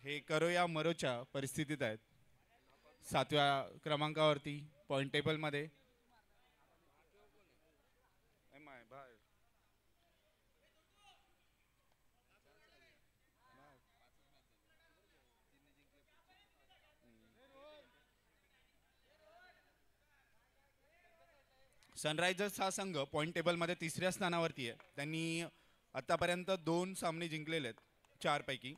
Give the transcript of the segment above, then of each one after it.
हे करो या मरोच्या परिस्थितीत आहेत. 7व्या क्रमांकावरती पॉईंट टेबलमध्ये. सनरायझर्स हा संघ पॉईंट टेबलमध्ये 3ऱ्या स्थानावरती आहे. त्यांनी आतापर्यंत 2 सामने जिंकलेले आहेत 4 पैकी.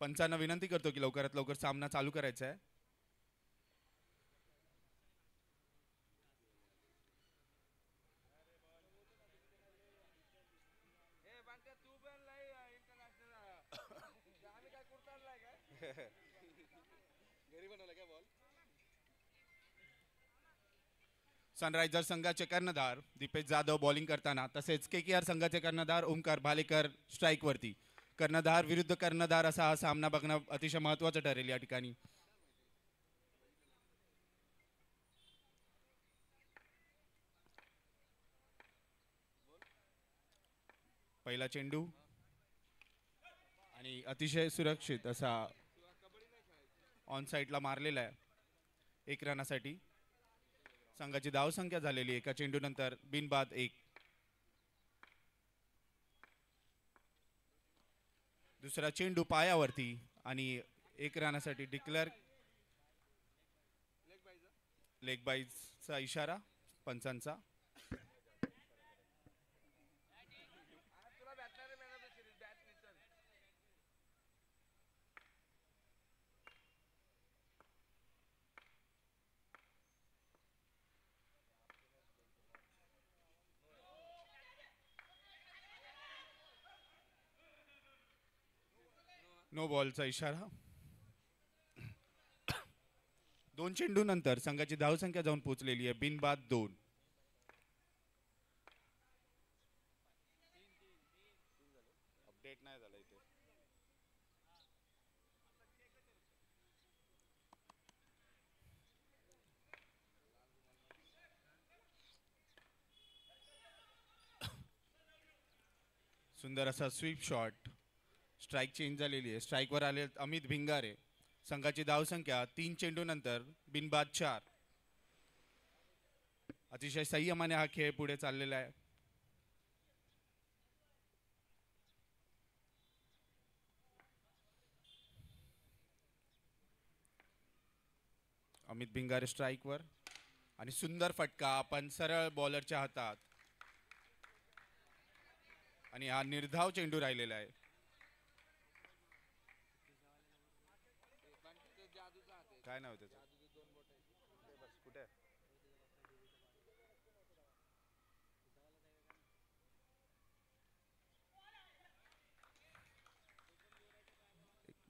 पंचांना विनंती करतो की लवकरात लवकर सामना चालू करायचा आहे. सनरायझर्स संघाचे कर्णधार दीपेश जाधव बॉलिंग करताना, तसेच KKR संघाचे कर्णधार ओमकार भालेकर स्ट्राईकवरती. कर्णधार विरुद्ध कर्णधार असा हा सामना बघणं अतिशय महत्त्वाचं ठरेल या ठिकाणी. पहिला चेंडू आणि अतिशय सुरक्षित असा ऑन साईडला मारलेला आहे 1 रनासाठी. संघाची धावसंख्या झालेली एका चेंडूनंतर बिनबाद 1. दुसरा चेंडू पायावरती आणि 1 रनासाठी डिक्लेअर. लेग बाईजचा इशारा पंचांचा. नो बॉलचा इशारा. 2 चेंडू नंतर संघाची धावसंख्या जाऊन पोहोचलेली आहे बिनबाद 2. अपडेट नाही झाला इथे. सुंदर असा स्वीप शॉट. स्ट्राईक चेंज झालेली आहे. स्ट्राईकवर आले अमित भिंगारे. संघाची धावसंख्या 3 चेंडू नंतर बिनबाद 4. अतिशय संयमाने हा खेळ पुढे चाललेला आहे. अमित भिंगारे स्ट्राईकवर आणि सुंदर फटका पण सरळ बॉलरच्या हातात आणि हा निर्धाव चेंडू राहिलेला आहे. काय नाव त्याचं? कुठे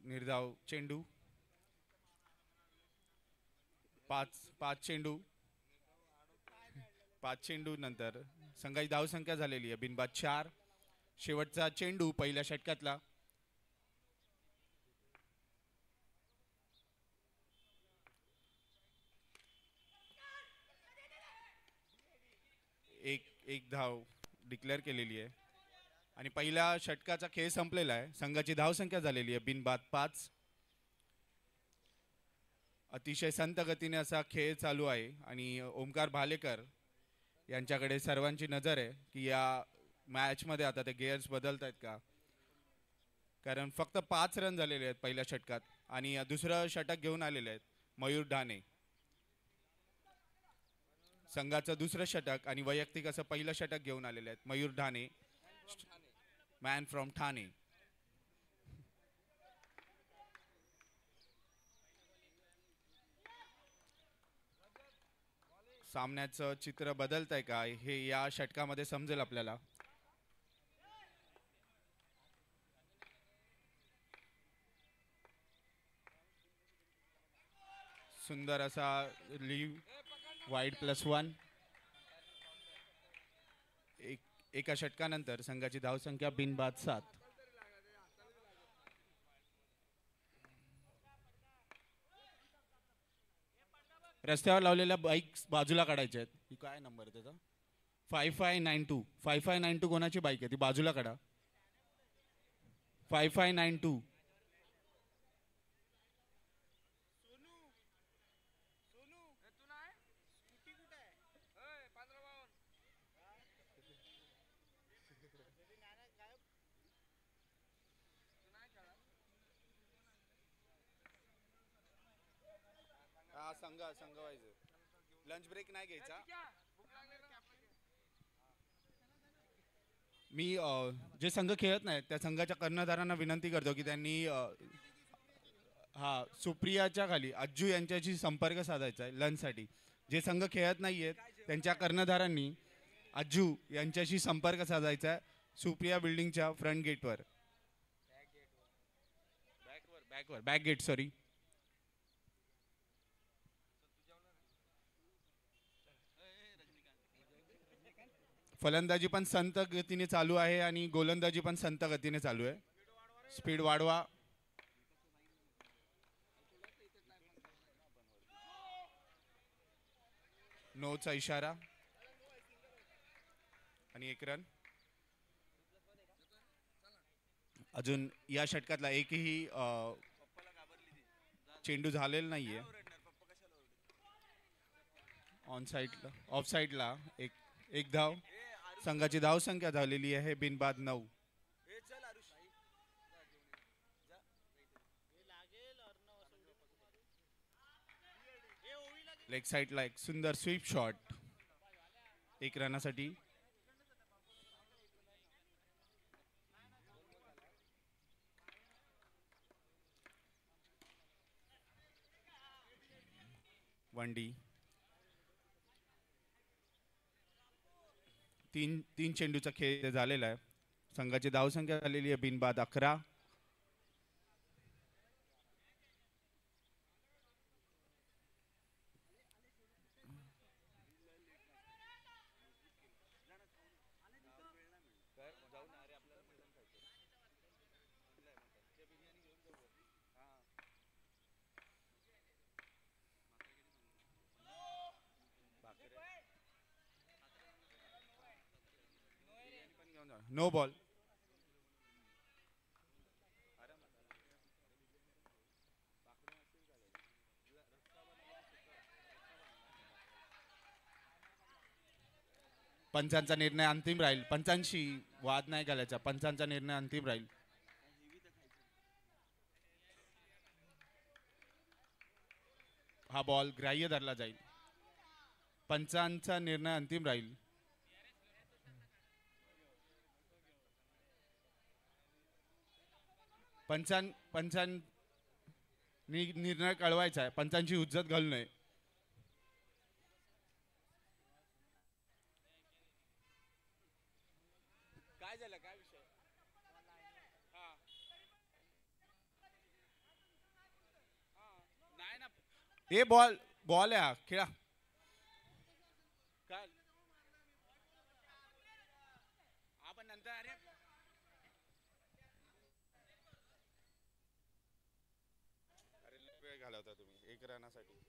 निर्धाव चेंडू. 5 चेंडू. 5 चेंडू नंतर संघाची धावसंख्या झालेली आहे बिनबाद 4. शेवटचा चेंडू पहिल्या षटकातला. एक धाव डिक्लेअर केलेली आहे आणि पहिल्या षटकाचा खेळ संपलेला आहे. संघाची धावसंख्या झालेली आहे बिनबाद 5. अतिशय संत गतीने असा खेळ चालू आहे आणि ओमकार भालेकर यांच्याकडे सर्वांची नजर आहे की या मॅचमध्ये आता ते गेअर्स बदलत आहेत का, कारण फक्त 5 रन झालेले आहेत पहिल्या षटकात आणि दुसरं षटक घेऊन आलेले आहेत मयूर ढाणे. संघाचं दुसरं षटक आणि वैयक्तिक असं पहिलं षटक घेऊन आलेले आहेत मयूर ढाणे, मॅन फ्रॉम ठाणे. सामन्याचं चित्र बदलत आहे का हे या षटकामध्ये समजेल आपल्याला. सुंदर असा लीव वाईड +1. एका षटकानंतर संघाची धावसंख्या बिनबाद 7. रस्त्यावर लावलेल्या बाईक्स बाजूला काढायच्या आहेत. ही काय नंबर आहे त्याचा? 5592. 5592 कोणाची बाईक आहे ती? बाजूला काढा. 5592. हा संघ व्हायचं. लंच ब्रेक नाही घ्यायचा. मी जे संघ खेळत नाहीत त्या संघाच्या कर्णधारांना विनंती करतो की त्यांनी हा सुप्रियाच्या खाली अज्जू यांच्याशी संपर्क साधायचा आहे लंचसाठी. जे संघ खेळत नाही आहेत त्यांच्या कर्णधारांनी अज्जू यांच्याशी संपर्क साधायचा आहे सुप्रिया बिल्डिंगच्या फ्रंट गेटवर. Back gate sorry. फलंदाजी पण संत गतीने चालू आहे आणि गोलंदाजी पण संत गतीने चालू आहे. स्पीड वाढवा. नोचा इशारा आणि 1 रन. अजून या षटकातला एकही चेंडू झालेला नाहीये. ऑन साईडला ऑफ साईडला एक धाव. संघाची धाव संख्या झालेली आहे बिनबाद 9. लेग साईडला एक सुंदर स्वीप शॉट 1 रनासाठी. वनडी. तीन चेंडूचा खेळ झालेला आहे. संघाची धावसंख्या झालेली आहे बिनबाद 11. No ball. पंचांचा निर्णय अंतिम राहील. पंचांशी वाद नाही घालायचा. पंचांचा निर्णय अंतिम राहील. हा बॉल ग्राह्य धरला जाईल. पंचांचा निर्णय अंतिम राहील. पंचांनी निर्णय कळवायचा आहे. पंचांची हुज्जत घालू नये. काय झालं? काय विषय? नाही ना. हे बॉल आहे. खेळा. काय आपण नंतर अरे वेळ घालवता तुम्ही 1 रनासाठी.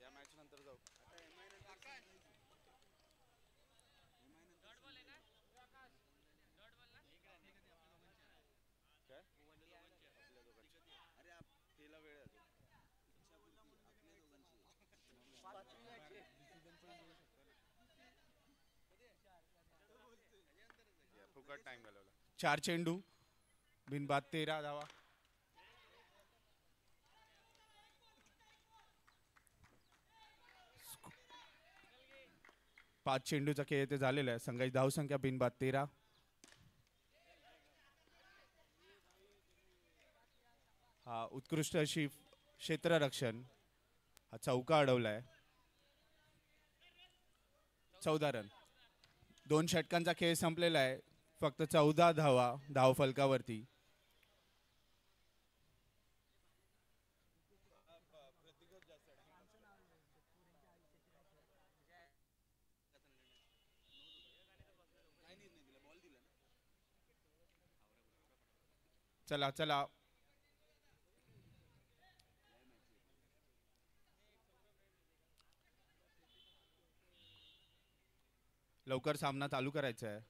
या मॅच नंतर जाऊ. फुकट टाइम घालवला. 4 चेंडू बिनबाद 13 धावा. पाच चेंडूचा खेळ ते झालेला आहे. संघाची धावसंख्या बिनबाद 13. हा उत्कृष्ट अशी क्षेत्ररक्षण चौका अडवलाय. 14 रन. 2 षटकांचा खेळ संपलेला आहे. फक्त 14 धावा धाव फलकावरती. चला चला. लवकर सामना चालू करायचा आहे.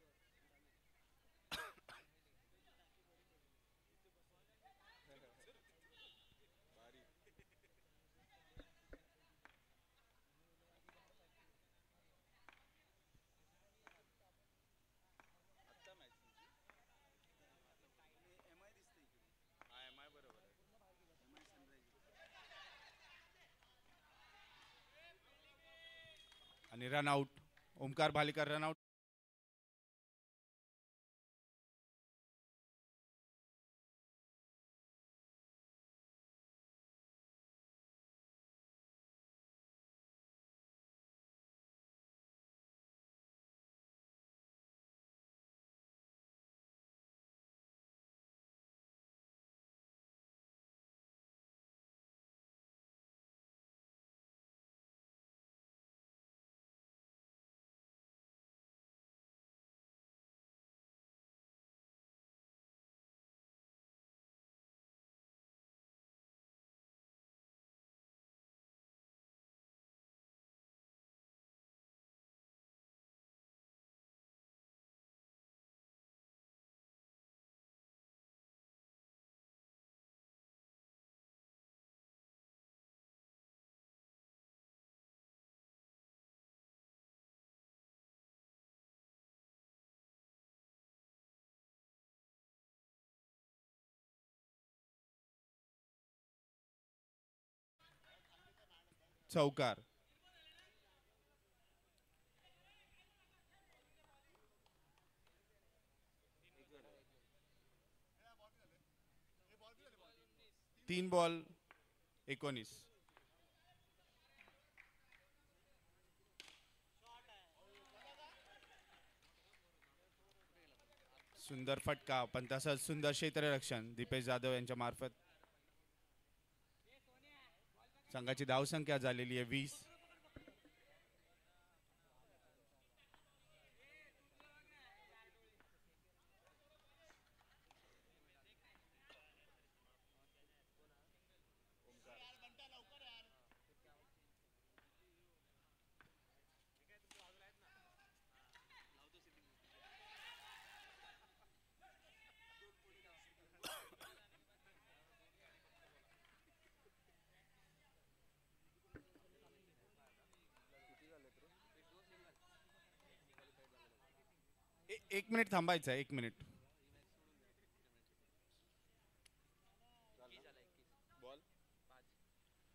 आणि रनआउट. ओमकार भालेकर रनआउट. चौकार. तीन बॉल 19. सुंदर फटका पण तसंच सुंदर क्षेत्ररक्षण दीपेश जाधव यांच्या मार्फत. संघाची धावसंख्या झालेली आहे 20. एक मिनिट थांबायचं आहे. 1 मिनिट.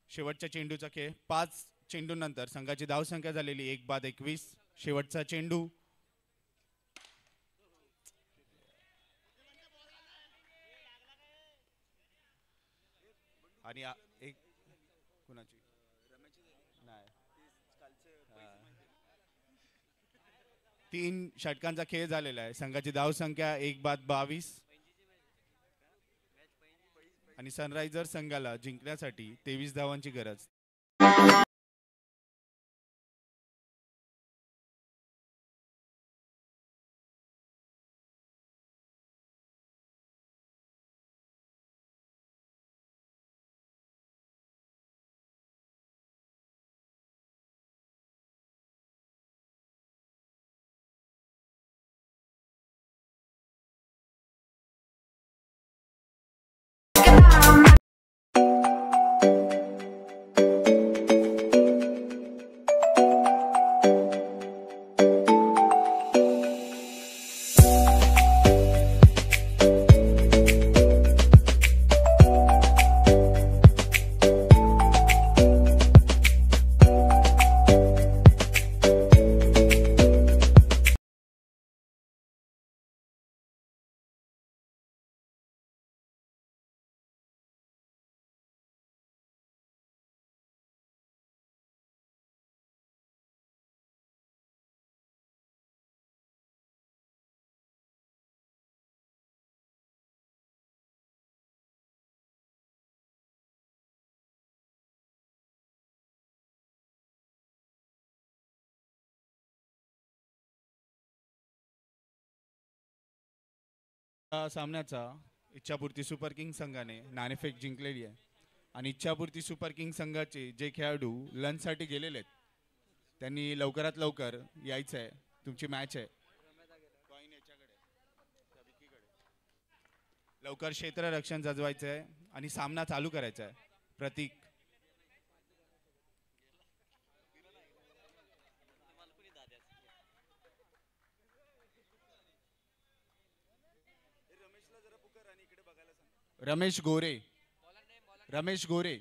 शेवटच्या चेंडूचा खेळ. 5 चेंडूनंतर संघाची धावसंख्या झालेली 1 बाद 21. शेवटचा चेंडू. आणि एक कुणाची नाही. 3 षटकांचा खेळ झालेला आहे. संघाची धावसंख्या 1 बाद 22. आणि सनरायझर संघाला जिंकण्यासाठी 23 धावांची गरज. सामन्याचा इच्छापूर्ती सुपर किंग संघाने नाणेफेक जिंकलेली आहे आणि इच्छापूर्ती सुपर किंग संघाचे जे खेळाडू लंचसाठी गेलेले आहेत त्यांनी लवकरात लवकर यायचं आहे. तुमची मॅच आहे. लवकर क्षेत्ररक्षण जजवायचं आहे आणि सामना चालू करायचा आहे. प्रतीक. रमेश गोरे. रमेश गोरे.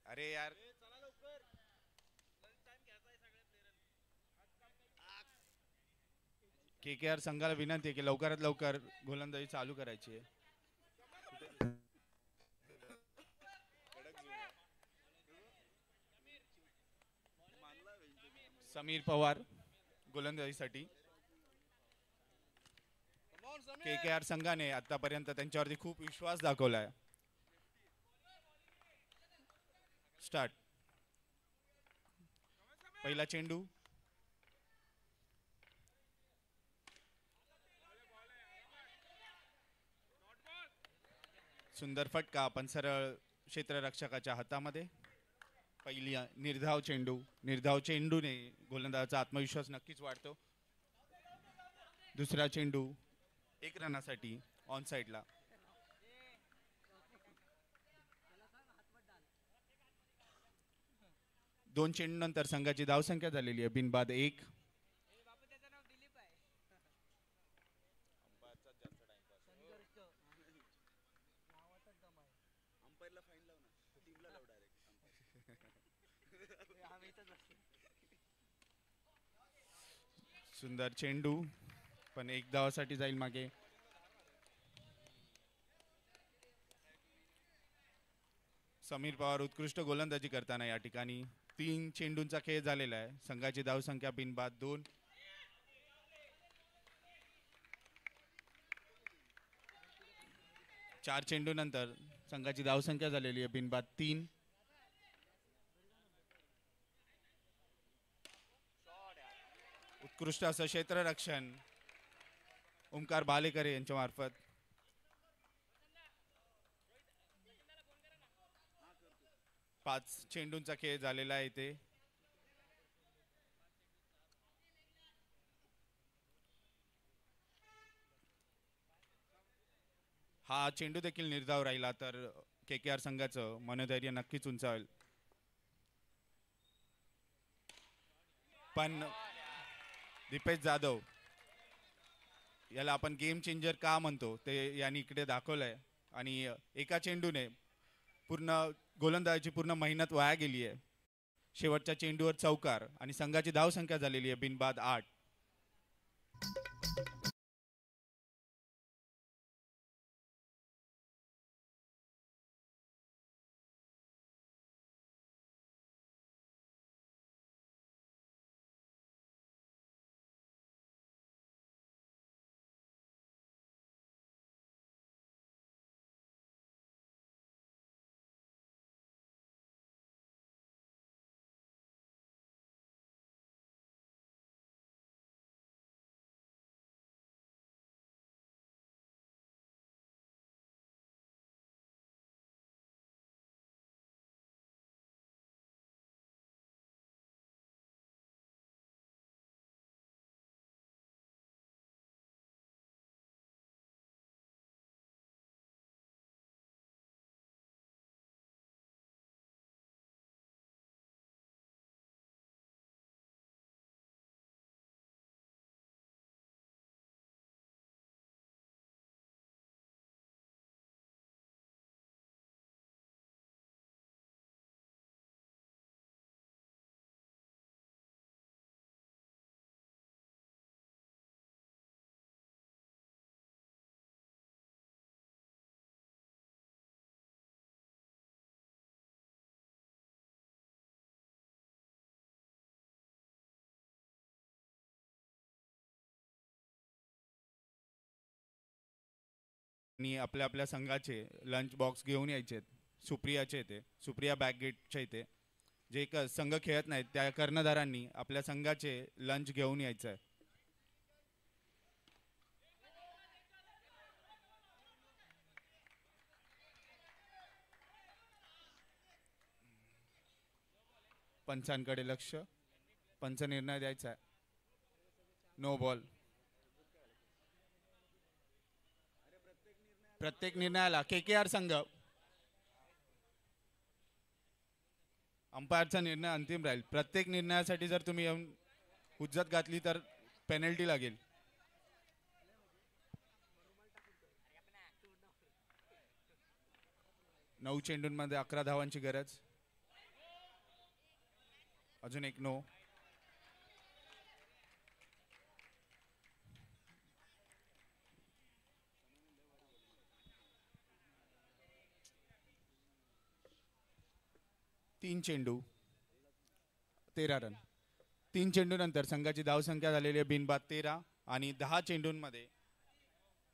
अरे यार. के के आर संघाला विनंती आहे की लवकरात लवकर गोलंदाजी चालू करायची आहे. समीर पवार गोलंदाजीसाठी. के के आर संघाने आतापर्यंत त्यांच्यावरती खूप विश्वास दाखवलाय. स्टार्ट. पहिला चेंडू. सुंदर फटका पण सरळ क्षेत्ररक्षकाच्या हातामध्ये. पहिली निर्धाव चेंडू. निर्धाव चेंडूने गोलंदाजाचा आत्मविश्वास नक्कीच वाढतो. दुसरा चेंडू 1 रनासाठी ऑन साइडला. दोन चेंडू नंतर संघाची धावसंख्या झालेली आहे बिनबाद 1. सुंदर चेंडू पण 1 धावासाठी जाईल मागे. समीर पवार उत्कृष्ट गोलंदाजी करताना या ठिकाणी 3 चेंडूंचा खेळ झालेला आहे. संघाची धावसंख्या बिनबाद 2. चार चेंडू नंतर संघाची धावसंख्या झालेली आहे बिनबाद 3. उत्कृष्ट असं क्षेत्ररक्षण ओमकार भालेकर यांच्या मार्फत. 5 चेंडूंचा खेळ झालेला आहे इथे. हा चेंडू देखील निर्धाव राहिला तर के के आर संघाचं मनोधैर्य नक्कीच उंचावेल. पण दीपेश जाधव याला आपण गेम चेंजर का म्हणतो ते यांनी इकडे दाखवलंय आणि एका चेंडूने पूर्ण गोलंदाजीची पूर्ण मेहनत वाया गेली आहे. शेवटच्या चेंडूवर चौकार आणि संघाची धावसंख्या झालेली आहे बिनबाद 8. आणि आपल्या आपल्या संघाचे लंच बॉक्स घेऊन यायचे. सुप्रियाचे इथे, सुप्रिया बॅकगेटच्या इथे जे संघ खेळत नाहीत त्या कर्णधारांनी आपल्या संघाचे लंच घेऊन यायचं आहे. पंचांकडे लक्ष, पंच निर्णय द्यायचा आहे. No ball. प्रत्येक निर्णयाला के के आर संघ, अंपायरचा निर्णय अंतिम राहील. प्रत्येक निर्णयासाठी जर तुम्ही येऊन हुज्जत घातली तर पेनल्टी लागेल. 9 चेंडूंमध्ये 11 धावांची गरज. अजून एक नो. तीन चेंडू 13 रन. 3 चेंडूनंतर संघाची धावसंख्या झालेली आहे बिनबाद 13 आणि 10 चेंडूंमध्ये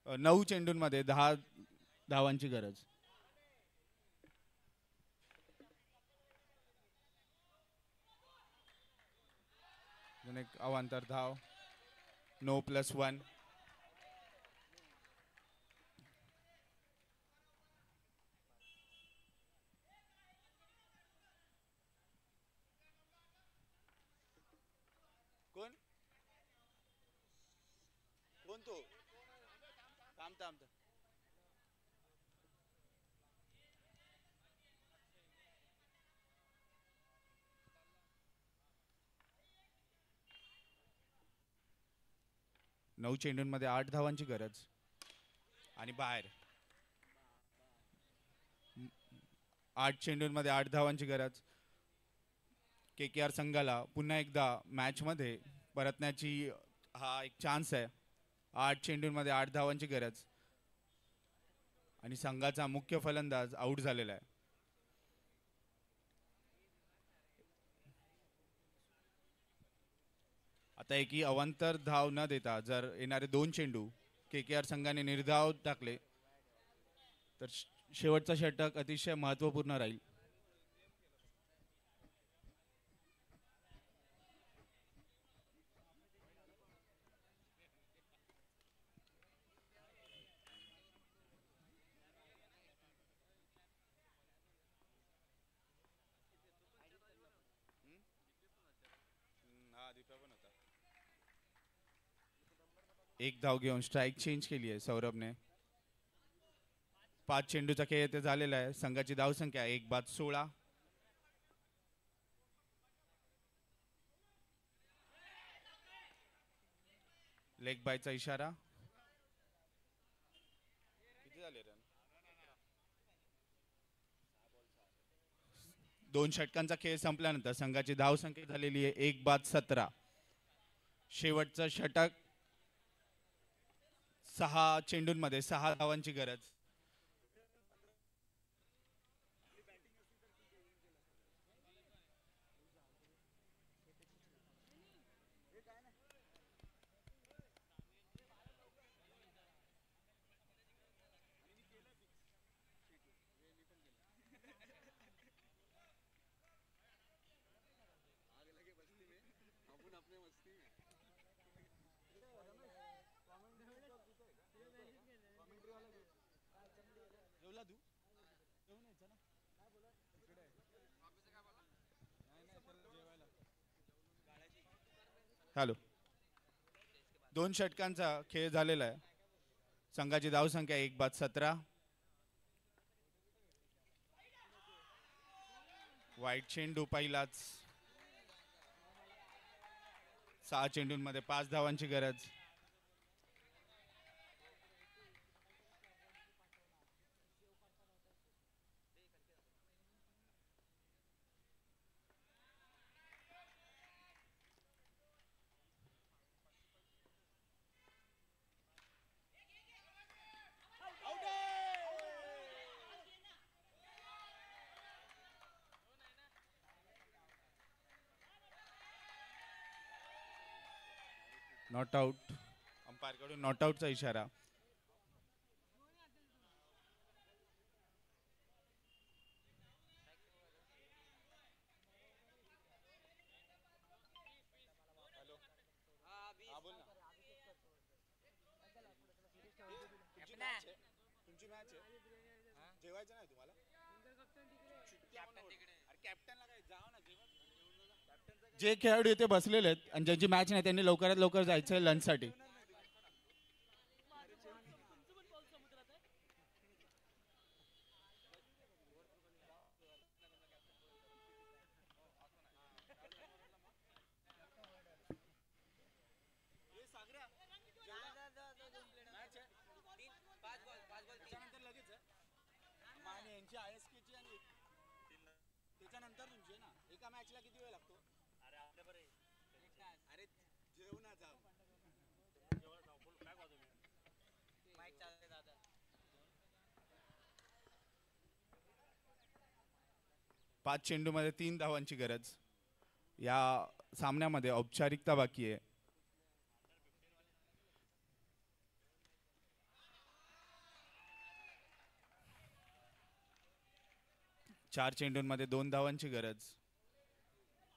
9 चेंडूंमध्ये 10 धावांची गरज. अजून एक अवांतर धाव. नो +1. कोण कोण तो थांब थांब. 9 चेंडूंमध्ये 8 धावांची गरज आणि बाहेर. 8 चेंडूंमध्ये 8 धावांची गरज. के के आर संघाला पुन्हा एकदा मॅचमध्ये परतण्याची हा एक चान्स आहे. 8 चेंडूंमध्ये 8 धावांची गरज आणि संघाचा मुख्य फलंदाज आऊट झालेला आहे. आता एकी अवांतर धाव न देता जर येणारे 2 चेंडू के के आर संघाने निर्धाव टाकले तर शेवटचा षटक अतिशय महत्त्वपूर्ण राहील. एक धाव घेऊन स्ट्राईक चेंज केली आहे सौरभने. 5 चेंडूचा खेळ येथे झालेला आहे. संघाची धावसंख्या 1/16. लेग बायचा इशारा. किती झाले रन? 2 षटकांचा खेळ संपल्यानंतर संघाची धावसंख्या झालेली आहे 1/17. शेवटचं षटक 6 चेंडूंमध्ये 6 धावांची गरज. हॅलो. 2 षटकांचा खेळ झालेला आहे. संघाची धावसंख्या 1/17. वाईट चेंडू पहिलाच. 6 चेंडूंमध्ये 5 धावांची गरज. Not out. अंपायर कडून नॉट आउटचा इशारा. तुमची मॅच आहे जेवायचं नाही तुम्हाला कॅप्टनला काय जाव ना जे खेळाडू इथे बसलेले आहेत आणि ज्यांची मॅच नाही त्यांनी लवकरात लवकर जायचं आहे लंचसाठी. त्याच्यानंतर तुमची ना एका मॅचला किती वेळ लागतो? अरे आपल्या बरे अरे जेव ना जाव माईक चालते दादा. 5 चेंडूमध्ये 3 धावांची गरज. या सामन्यामध्ये औपचारिकता बाकी आहे. 4 चेंडूंमध्ये 2 धावांची गरज.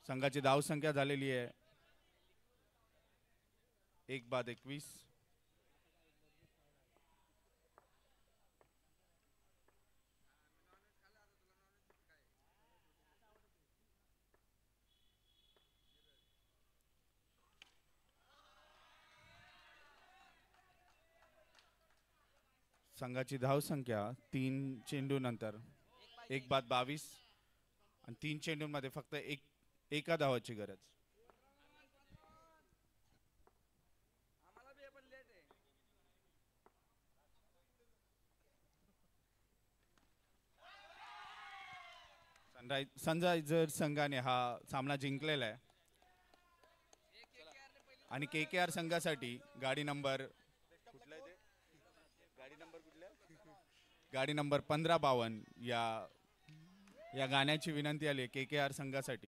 संघाची धावसंख्या झालेली आहे 1 बाद 21. संघाची धावसंख्या 3 चेंडूनंतर 1 बाद 22 आणि 3 चेंडूंमध्ये फक्त एका धावाची गरज. सनरायझर संघाने हा सामना जिंकलेला आहे आणि KKR संघासाठी गाडी नंबर गाडी नंबर 1552 या गाण्याची विनंती आली KKR संघासाठी.